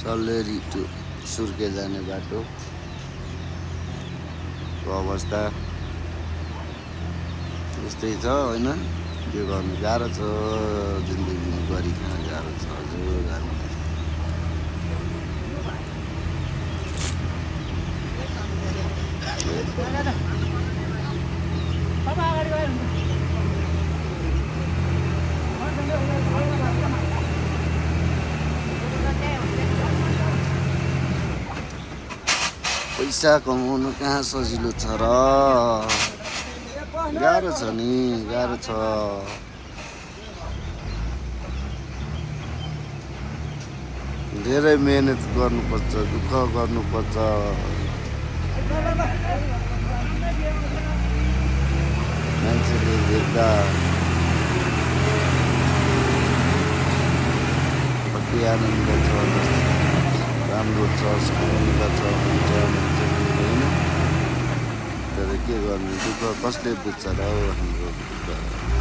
Salleri to सुर्के जाने बाटो अवस्था यस्तै छ होइन। के गर्नु गाह्रो छ जिन्दगी गरिकन गाह्रो छ हजुर गाह्रो। पैसा कमाउनु कहाँ सजिलो छ र गाह्रो छ नि गाह्रो छ। धेरै मेहनत गर्नुपर्छ दुःख गर्नुपर्छ। मान्छेले देख्दा कति आनन्द छ राम्रो छ आनन्द छ हुन्छ होइन। तर के गर्नु दुःख कसले बुझ्छ र हाम्रो दुःख।